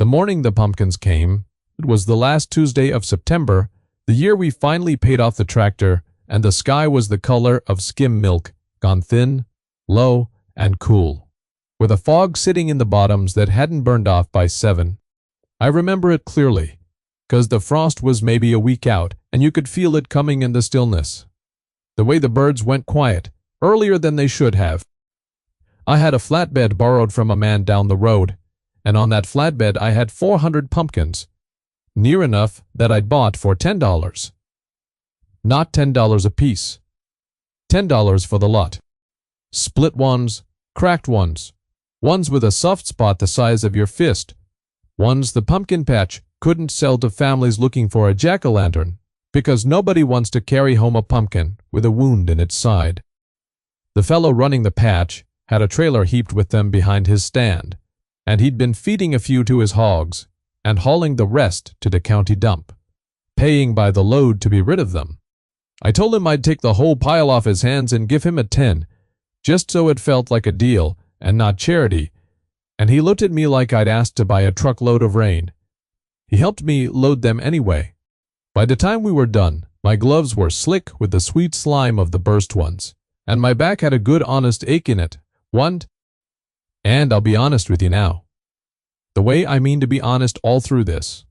The morning the pumpkins came, it was the last Tuesday of September, the year we finally paid off the tractor, and the sky was the color of skim milk, gone thin, low, and cool, with a fog sitting in the bottoms that hadn't burned off by 7. I remember it clearly, 'cause the frost was maybe a week out, and you could feel it coming in the stillness. The way the birds went quiet, earlier than they should have. I had a flatbed borrowed from a man down the road, and on that flatbed I had 400 pumpkins, near enough that I'd bought for $10. Not $10 a piece. $10 for the lot. Split ones, cracked ones, ones with a soft spot the size of your fist, ones the pumpkin patch couldn't sell to families looking for a jack-o'-lantern, because nobody wants to carry home a pumpkin with a wound in its side. The fellow running the patch had a trailer heaped with them behind his stand, and he'd been feeding a few to his hogs and hauling the rest to the county dump, paying by the load to be rid of them. I told him I'd take the whole pile off his hands and give him a 10, just so it felt like a deal and not charity, and he looked at me like I'd asked to buy a truckload of rain. He helped me load them anyway. By the time we were done, my gloves were slick with the sweet slime of the burst ones, and my back had a good honest ache in it. And I'll be honest with you now. The way I mean to be honest all through this.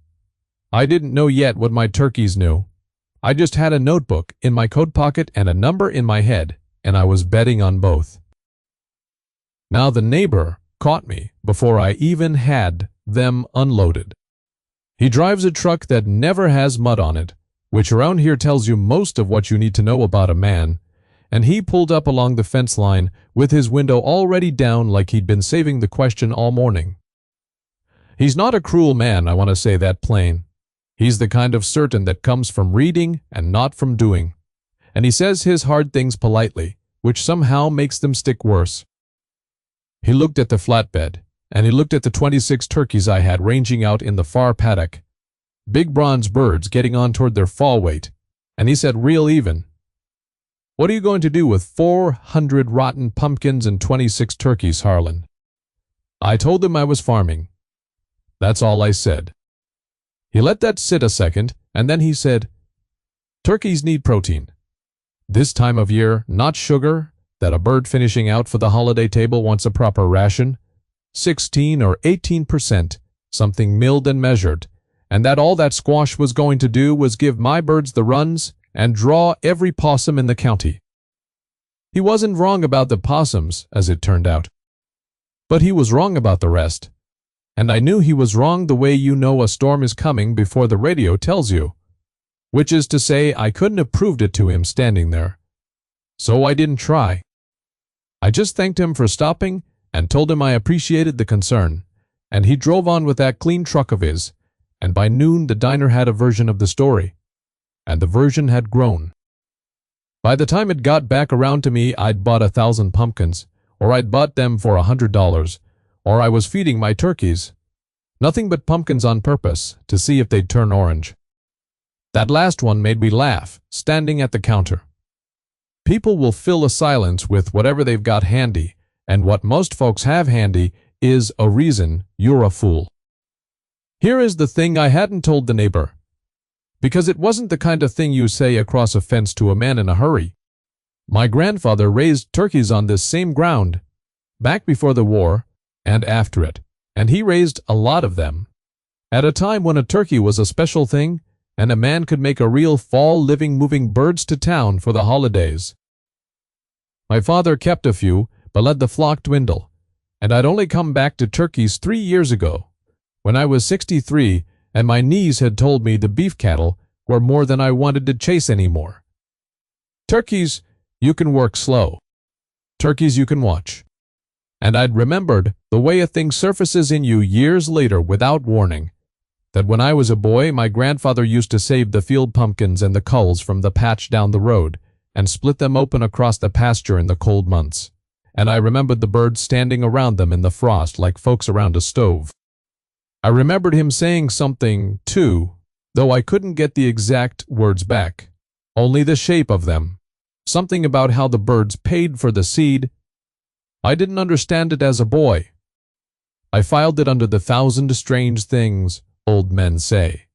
I didn't know yet what my turkeys knew. I just had a notebook in my coat pocket and a number in my head, and I was betting on both. Now the neighbor caught me before I even had them unloaded. He drives a truck that never has mud on it, which around here tells you most of what you need to know about a man, and he pulled up along the fence line with his window already down like he'd been saving the question all morning. He's not a cruel man, I want to say that plain. He's the kind of certain that comes from reading and not from doing, and he says his hard things politely, which somehow makes them stick worse. He looked at the flatbed, and he looked at the 26 turkeys I had ranging out in the far paddock, big bronze birds getting on toward their fall weight, and he said real even, "What are you going to do with 400 rotten pumpkins and 26 turkeys, Harlan?" I told him I was farming. That's all I said. He let that sit a second, and then he said, "Turkeys need protein. This time of year, not sugar, that a bird finishing out for the holiday table wants a proper ration, 16 or 18%, something milled and measured, and that all that squash was going to do was give my birds the runs and draw every possum in the county." He wasn't wrong about the possums, as it turned out. But he was wrong about the rest. And I knew he was wrong the way you know a storm is coming before the radio tells you, which is to say I couldn't have proved it to him standing there. So I didn't try. I just thanked him for stopping and told him I appreciated the concern, and he drove on with that clean truck of his, and by noon the diner had a version of the story, and the version had grown. By the time it got back around to me, I'd bought 1,000 pumpkins, or I'd bought them for $100, or I was feeding my turkeys. Nothing but pumpkins on purpose, to see if they'd turn orange. That last one made me laugh, standing at the counter. People will fill a silence with whatever they've got handy, and what most folks have handy is a reason you're a fool. Here is the thing I hadn't told the neighbor, because it wasn't the kind of thing you say across a fence to a man in a hurry. My grandfather raised turkeys on this same ground, back before the war and after it, and he raised a lot of them, at a time when a turkey was a special thing, and a man could make a real fall living moving birds to town for the holidays. My father kept a few, but let the flock dwindle, and I'd only come back to turkeys 3 years ago, when I was 63, and my knees had told me the beef cattle were more than I wanted to chase anymore. Turkeys, you can work slow. Turkeys you can watch. And I'd remembered the way a thing surfaces in you years later without warning, that when I was a boy my grandfather used to save the field pumpkins and the culls from the patch down the road and split them open across the pasture in the cold months, and I remembered the birds standing around them in the frost like folks around a stove. I remembered him saying something, too, though I couldn't get the exact words back, only the shape of them, something about how the birds paid for the seed. I didn't understand it as a boy. I filed it under the 1,000 strange things old men say.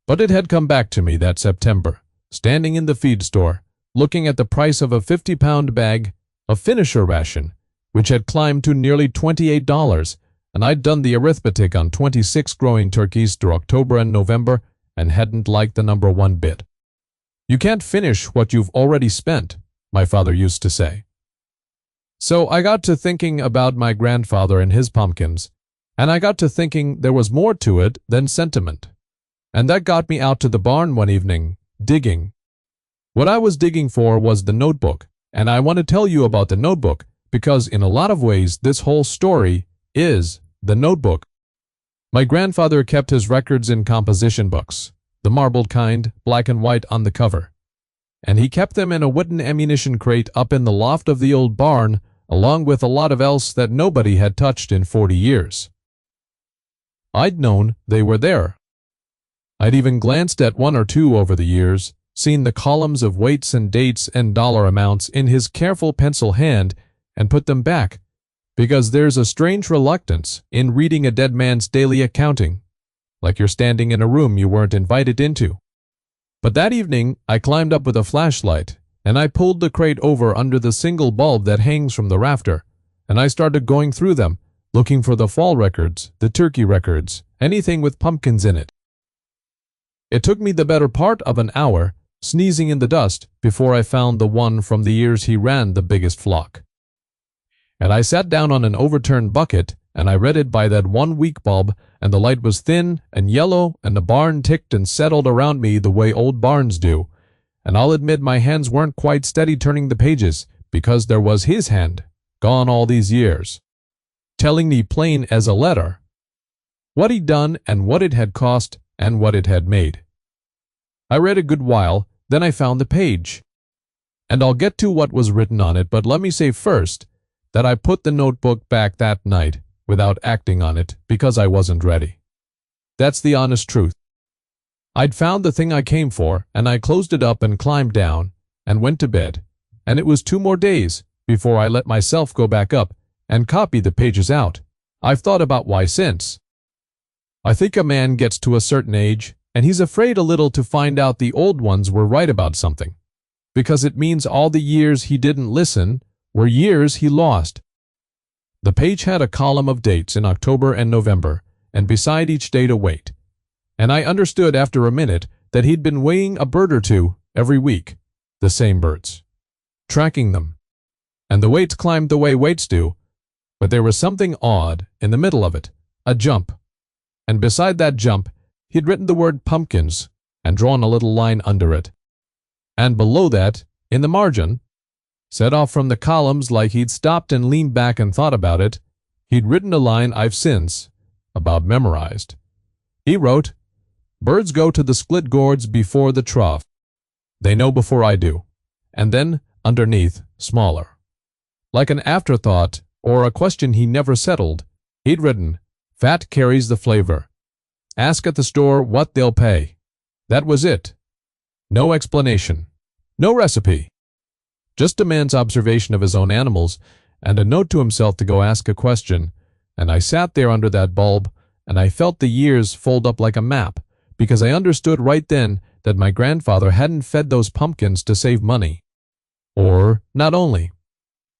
But it had come back to me that September, standing in the feed store, looking at the price of a 50-pound bag of finisher ration, which had climbed to nearly $28, and I'd done the arithmetic on 26 growing turkeys through October and November and hadn't liked the number one bit. You can't finish what you've already spent, my father used to say. So I got to thinking about my grandfather and his pumpkins, and I got to thinking there was more to it than sentiment. And that got me out to the barn one evening, digging. What I was digging for was the notebook, and I want to tell you about the notebook because in a lot of ways this whole story is the notebook. My grandfather kept his records in composition books, the marbled kind, black and white on the cover. And he kept them in a wooden ammunition crate up in the loft of the old barn, along with a lot of else that nobody had touched in 40 years. I'd known they were there. I'd even glanced at one or two over the years, seen the columns of weights and dates and dollar amounts in his careful pencil hand, and put them back, because there's a strange reluctance in reading a dead man's daily accounting, like you're standing in a room you weren't invited into. But that evening, I climbed up with a flashlight, and I pulled the crate over under the single bulb that hangs from the rafter, and I started going through them, looking for the fall records, the turkey records, anything with pumpkins in it. It took me the better part of an hour, sneezing in the dust, before I found the one from the years he ran the biggest flock. And I sat down on an overturned bucket, and I read it by that 1 week bulb, and the light was thin and yellow, and the barn ticked and settled around me the way old barns do. And I'll admit my hands weren't quite steady turning the pages, because there was his hand, gone all these years, telling me plain as a letter what he'd done and what it had cost and what it had made. I read a good while, then I found the page. And I'll get to what was written on it, but let me say first that I put the notebook back that night without acting on it because I wasn't ready. That's the honest truth. I'd found the thing I came for, and I closed it up and climbed down and went to bed, and it was 2 more days before I let myself go back up and copy the pages out. I've thought about why since. I think a man gets to a certain age, and he's afraid a little to find out the old ones were right about something, because it means all the years he didn't listen were years he lost. The page had a column of dates in October and November, and beside each date a weight. And I understood after a minute that he'd been weighing a bird or two every week, the same birds, tracking them. And the weights climbed the way weights do, but there was something odd in the middle of it, a jump. And beside that jump, he'd written the word pumpkins and drawn a little line under it. And below that, in the margin, set off from the columns like he'd stopped and leaned back and thought about it, he'd written a line I've since about memorized. He wrote, "Birds go to the split gourds before the trough. They know before I do." And then, underneath, smaller, like an afterthought or a question he never settled, he'd written, "Fat carries the flavor. Ask at the store what they'll pay." That was it. No explanation. No recipe. Just a man's observation of his own animals, and a note to himself to go ask a question. And I sat there under that bulb, and I felt the years fold up like a map, because I understood right then that my grandfather hadn't fed those pumpkins to save money. Or, not only.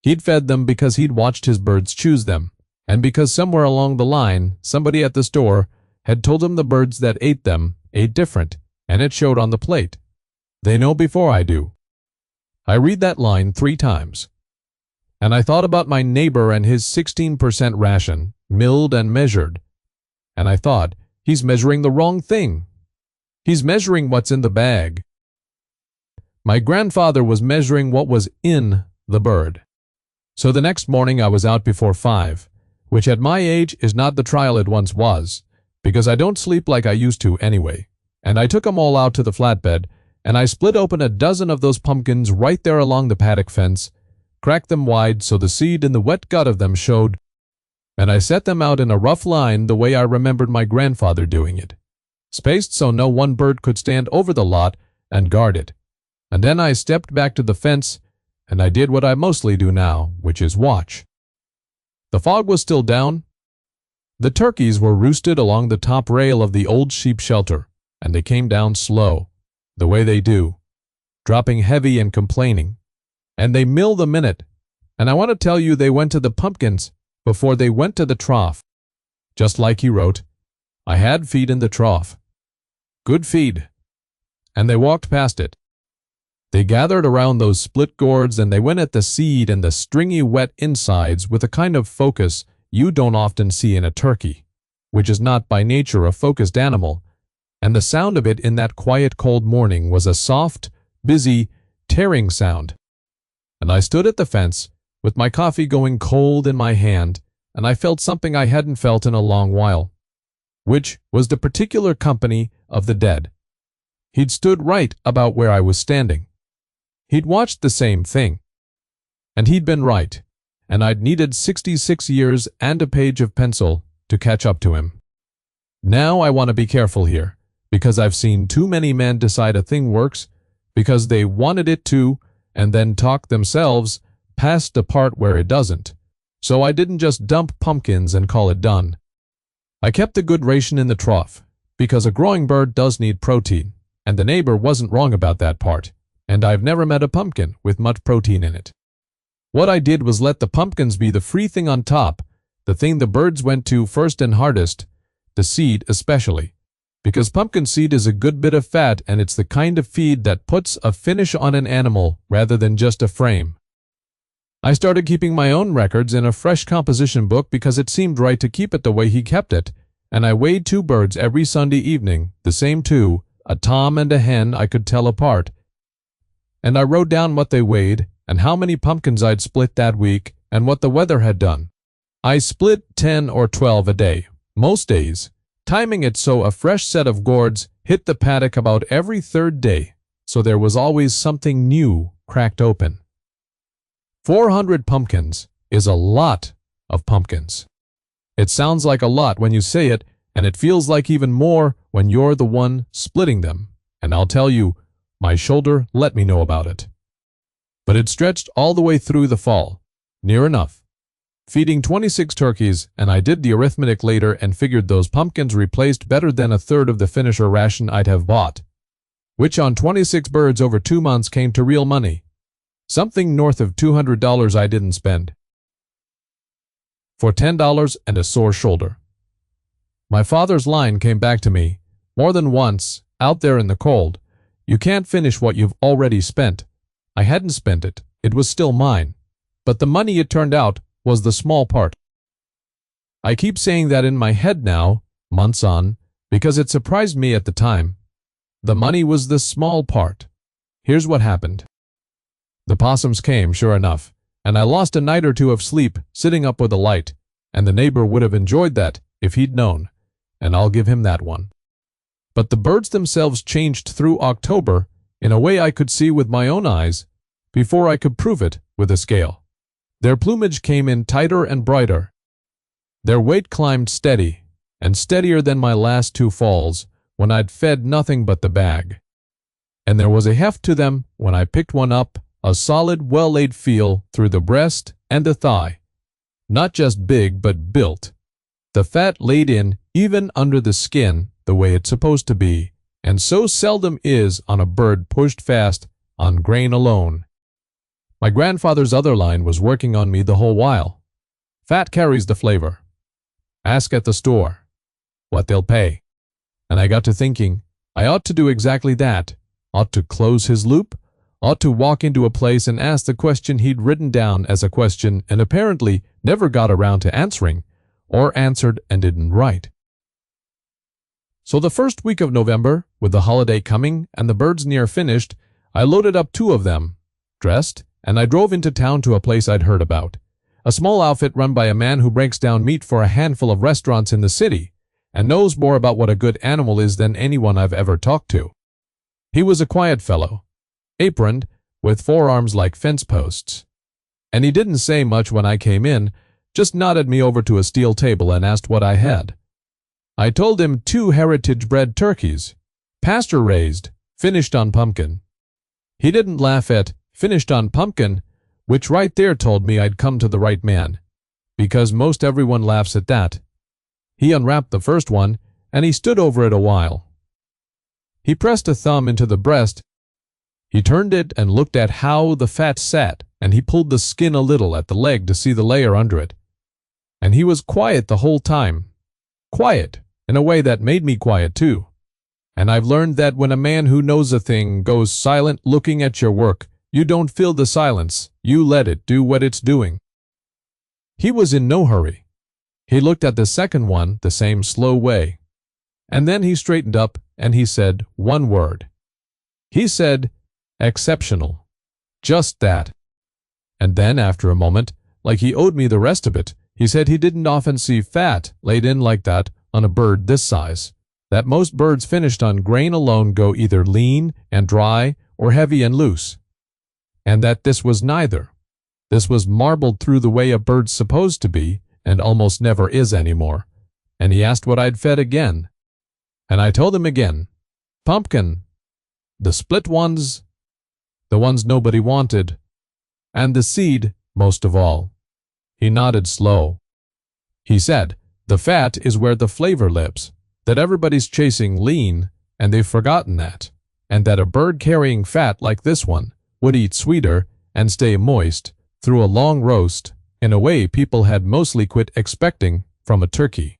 He'd fed them because he'd watched his birds choose them, and because somewhere along the line, somebody at the store had told him the birds that ate them ate different, and it showed on the plate. They know before I do. I read that line 3 times. And I thought about my neighbor and his 16% ration, milled and measured. And I thought, he's measuring the wrong thing. He's measuring what's in the bag. My grandfather was measuring what was in the bird. So the next morning I was out before 5, which at my age is not the trial it once was, because I don't sleep like I used to anyway. And I took 'em all out to the flatbed, and I split open a dozen of those pumpkins right there along the paddock fence, cracked them wide so the seed in the wet gut of them showed, and I set them out in a rough line the way I remembered my grandfather doing it, spaced so no one bird could stand over the lot and guard it. And then I stepped back to the fence, and I did what I mostly do now, which is watch. The fog was still down, The turkeys were roosted along the top rail of the old sheep shelter, and they came down slow, the way they do, dropping heavy and complaining. And they milled a minute, and I want to tell you they went to the pumpkins before they went to the trough. Just like he wrote, I had feed in the trough. Good feed. And they walked past it. They gathered around those split gourds and they went at the seed and the stringy wet insides with a kind of focus you don't often see in a turkey, which is not by nature a focused animal, and the sound of it in that quiet cold morning was a soft, busy, tearing sound. And I stood at the fence, with my coffee going cold in my hand, and I felt something I hadn't felt in a long while, which was the particular company of the dead. He'd stood right about where I was standing. He'd watched the same thing. And he'd been right, and I'd needed 66 years and a page of pencil to catch up to him. Now I want to be careful here, because I've seen too many men decide a thing works because they wanted it to, and then talk themselves past the part where it doesn't. So I didn't just dump pumpkins and call it done. I kept a good ration in the trough, because a growing bird does need protein, and the neighbor wasn't wrong about that part, and I've never met a pumpkin with much protein in it. What I did was let the pumpkins be the free thing on top, the thing the birds went to first and hardest, the seed especially, because pumpkin seed is a good bit of fat and it's the kind of feed that puts a finish on an animal rather than just a frame. I started keeping my own records in a fresh composition book because it seemed right to keep it the way he kept it, and I weighed 2 birds every Sunday evening, the same 2, a tom and a hen I could tell apart, and I wrote down what they weighed and how many pumpkins I'd split that week and what the weather had done. I split 10 or 12 a day, most days, timing it so a fresh set of gourds hit the paddock about every 3rd day, so there was always something new cracked open. 400 pumpkins is a lot of pumpkins. It sounds like a lot when you say it, and it feels like even more when you're the one splitting them, and I'll tell you, my shoulder let me know about it. But it stretched all the way through the fall, near enough. Feeding 26 turkeys, and I did the arithmetic later and figured those pumpkins replaced better than 1/3 of the finisher ration I'd have bought, which on 26 birds over 2 months came to real money. Something north of $200 I didn't spend. For $10 and a sore shoulder. My father's line came back to me, more than once, out there in the cold. You can't finish what you've already spent. I hadn't spent it. It was still mine. But the money, it turned out, was the small part. I keep saying that in my head now, months on, because it surprised me at the time. The money was the small part. Here's what happened. The possums came, sure enough, and I lost a night or 2 of sleep sitting up with a light, and the neighbor would have enjoyed that if he'd known, and I'll give him that one. But the birds themselves changed through October in a way I could see with my own eyes before I could prove it with a scale. Their plumage came in tighter and brighter. Their weight climbed steady, and steadier than my last 2 falls when I'd fed nothing but the bag. And there was a heft to them when I picked one up, a solid, well-laid feel through the breast and the thigh. Not just big, but built. The fat laid in even under the skin the way it's supposed to be, and so seldom is on a bird pushed fast on grain alone. My grandfather's other line was working on me the whole while. Fat carries the flavor. Ask at the store what they'll pay. And I got to thinking, I ought to do exactly that. Ought to close his loop. Ought to walk into a place and ask the question he'd written down as a question and apparently never got around to answering, or answered and didn't write. So the first week of November, with the holiday coming and the birds near finished, I loaded up 2 of them, dressed, and I drove into town to a place I'd heard about. A small outfit run by a man who breaks down meat for a handful of restaurants in the city, and knows more about what a good animal is than anyone I've ever talked to. He was a quiet fellow, aproned, with forearms like fence posts. And he didn't say much when I came in, just nodded me over to a steel table and asked what I had. I told him 2 heritage-bred turkeys, pasture-raised, finished on pumpkin. He didn't laugh at finished on pumpkin, which right there told me I'd come to the right man, because most everyone laughs at that. He unwrapped the first one, and he stood over it a while. He pressed a thumb into the breast. He turned it and looked at how the fat sat, and he pulled the skin a little at the leg to see the layer under it. And he was quiet the whole time. Quiet, in a way that made me quiet too. And I've learned that when a man who knows a thing goes silent looking at your work, you don't fill the silence, you let it do what it's doing. He was in no hurry. He looked at the second one the same slow way. And then he straightened up and he said one word. He said, "Exceptional." Just that. And then, after a moment, like he owed me the rest of it, he said he didn't often see fat laid in like that on a bird this size, that most birds finished on grain alone go either lean and dry or heavy and loose, and that this was neither. This was marbled through the way a bird's supposed to be, and almost never is anymore. And he asked what I'd fed again. And I told him again, pumpkin, the split ones, the ones nobody wanted, and the seed most of all. He nodded slow. He said, the fat is where the flavor lives, that everybody's chasing lean, and they've forgotten that, and that a bird carrying fat like this one would eat sweeter and stay moist through a long roast in a way people had mostly quit expecting from a turkey.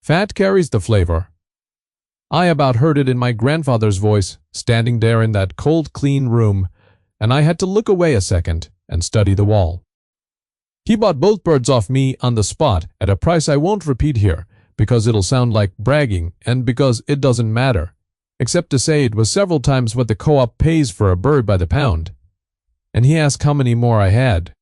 Fat carries the flavor. I about heard it in my grandfather's voice, standing there in that cold, clean room, and I had to look away a second and study the wall. He bought both birds off me on the spot at a price I won't repeat here, because it'll sound like bragging and because it doesn't matter, except to say it was several times what the co-op pays for a bird by the pound. And he asked how many more I had.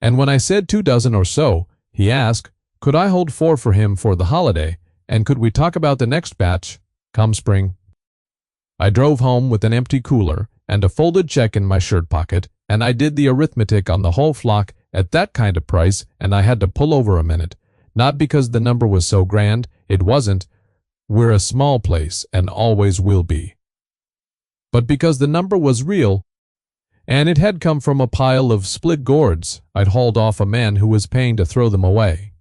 And when I said 2 dozen or so, he asked, could I hold 4 for him for the holiday, and could we talk about the next batch come spring? I drove home with an empty cooler and a folded check in my shirt pocket, and I did the arithmetic on the whole flock at that kind of price, and I had to pull over a minute. Not because the number was so grand, it wasn't. We're a small place and always will be. But because the number was real, and it had come from a pile of split gourds I'd hauled off a man who was paying to throw them away.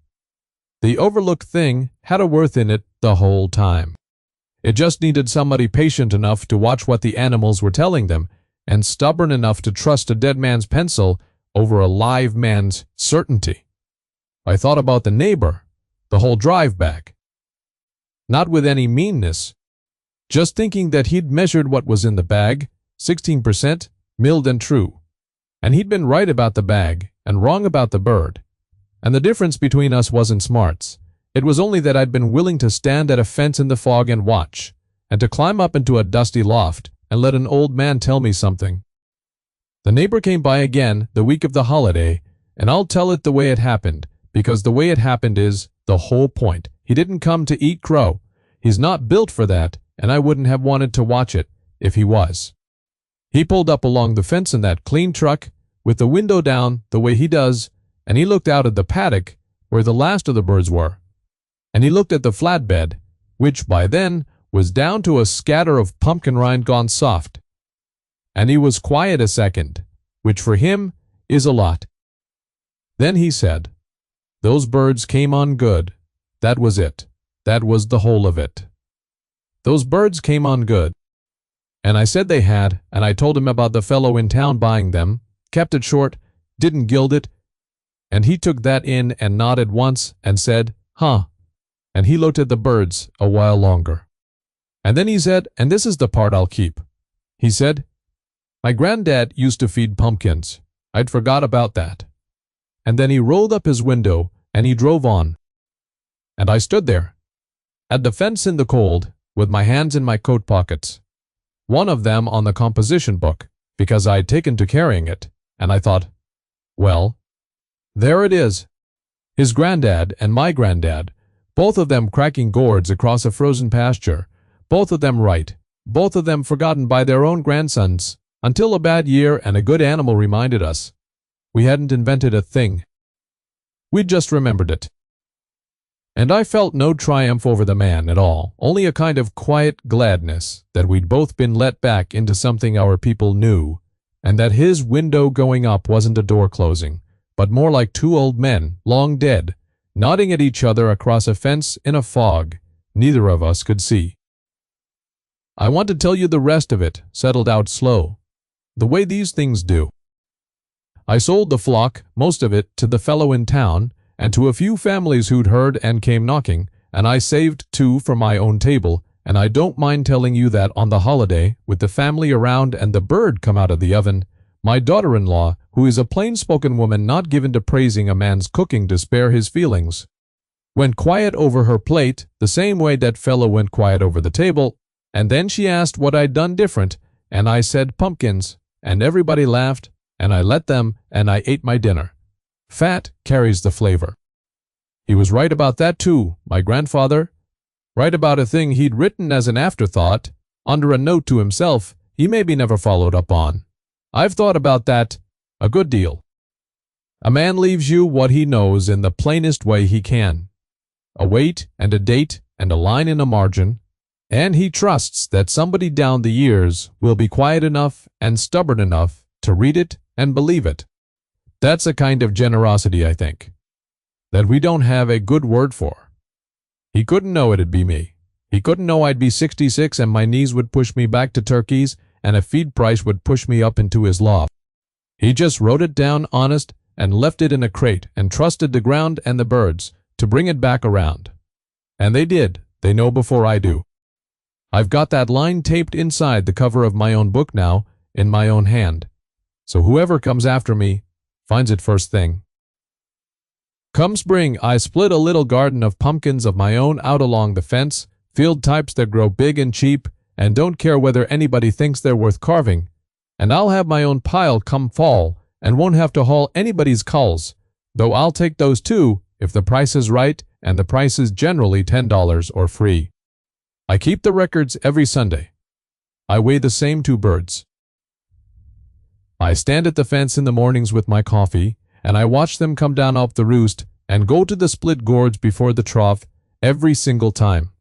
The overlooked thing had a worth in it the whole time. It just needed somebody patient enough to watch what the animals were telling them, and stubborn enough to trust a dead man's pencil over a live man's certainty. I thought about the neighbor, the whole drive back. Not with any meanness, just thinking that he'd measured what was in the bag, 16%, milled and true. And he'd been right about the bag and wrong about the bird. And the difference between us wasn't smarts. It was only that I'd been willing to stand at a fence in the fog and watch, and to climb up into a dusty loft and let an old man tell me something. The neighbor came by again the week of the holiday, and I'll tell it the way it happened, because the way it happened is the whole point. He didn't come to eat crow. He's not built for that, and I wouldn't have wanted to watch it if he was. He pulled up along the fence in that clean truck, with the window down the way he does, and he looked out at the paddock where the last of the birds were. And he looked at the flatbed, which by then was down to a scatter of pumpkin rind gone soft. And he was quiet a second, which for him is a lot. Then he said, "Those birds came on good. That was it. That was the whole of it. Those birds came on good." And I said they had, and I told him about the fellow in town buying them, kept it short, didn't gild it, and he took that in and nodded once and said, "Huh." And he looked at the birds a while longer. And then he said, and this is the part I'll keep. He said, "My granddad used to feed pumpkins. I'd forgot about that." And then he rolled up his window and he drove on. And I stood there, at the fence in the cold, with my hands in my coat pockets. One of them on the composition book, because I'd taken to carrying it, and I thought, well, there it is. His granddad and my granddad, both of them cracking gourds across a frozen pasture, both of them right, both of them forgotten by their own grandsons, until a bad year and a good animal reminded us. We hadn't invented a thing. We'd just remembered it. And I felt no triumph over the man at all, only a kind of quiet gladness that we'd both been let back into something our people knew, and that his window going up wasn't a door closing, but more like 2 old men, long dead, nodding at each other across a fence in a fog neither of us could see. I want to tell you the rest of it settled out slow, the way these things do. I sold the flock, most of it, to the fellow in town, and to a few families who'd heard and came knocking, and I saved two for my own table, and I don't mind telling you that on the holiday, with the family around and the bird come out of the oven, my daughter-in-law, who is a plain-spoken woman not given to praising a man's cooking to spare his feelings, went quiet over her plate the same way that fellow went quiet over the table, and then she asked what I'd done different, and I said pumpkins, and everybody laughed, and I let them, and I ate my dinner. Fat carries the flavor. He was right about that too, my grandfather. Right about a thing he'd written as an afterthought, under a note to himself he maybe never followed up on. I've thought about that a good deal. A man leaves you what he knows in the plainest way he can. A weight and a date and a line in a margin, and he trusts that somebody down the years will be quiet enough and stubborn enough to read it and believe it. That's a kind of generosity, I think, that we don't have a good word for. He couldn't know it'd be me. He couldn't know I'd be 66 and my knees would push me back to turkeys and a feed price would push me up into his loft. He just wrote it down honest and left it in a crate and trusted the ground and the birds to bring it back around. And they did. They know before I do. I've got that line taped inside the cover of my own book now, in my own hand. So whoever comes after me finds it first thing. Come spring, I split a little garden of pumpkins of my own out along the fence, field types that grow big and cheap and don't care whether anybody thinks they're worth carving. And I'll have my own pile come fall and won't have to haul anybody's culls, though I'll take those too if the price is right, and the price is generally $10 or free. I keep the records every Sunday. I weigh the same two birds. I stand at the fence in the mornings with my coffee, and I watch them come down off the roost and go to the split gourds before the trough every single time.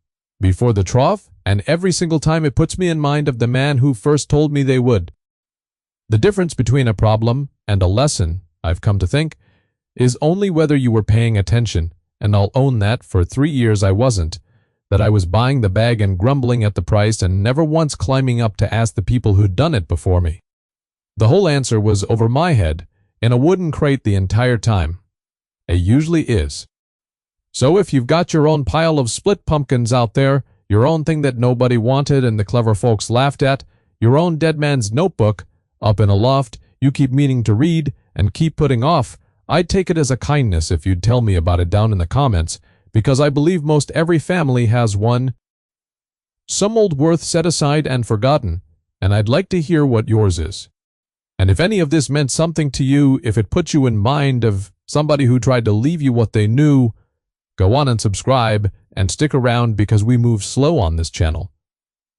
Before the trough, and every single time it puts me in mind of the man who first told me they would. The difference between a problem and a lesson, I've come to think, is only whether you were paying attention, and I'll own that for 3 years I wasn't, that I was buying the bag and grumbling at the price and never once climbing up to ask the people who'd done it before me. The whole answer was over my head, in a wooden crate the entire time. It usually is. So if you've got your own pile of split pumpkins out there, your own thing that nobody wanted and the clever folks laughed at, your own dead man's notebook, up in a loft you keep meaning to read and keep putting off, I'd take it as a kindness if you'd tell me about it down in the comments, because I believe most every family has one, some old worth set aside and forgotten, and I'd like to hear what yours is. And if any of this meant something to you, if it put you in mind of somebody who tried to leave you what they knew, go on and subscribe and stick around because we move slow on this channel.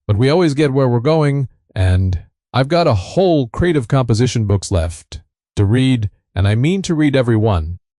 But we always get where we're going, and I've got a whole crate of composition books left to read, and I mean to read every one.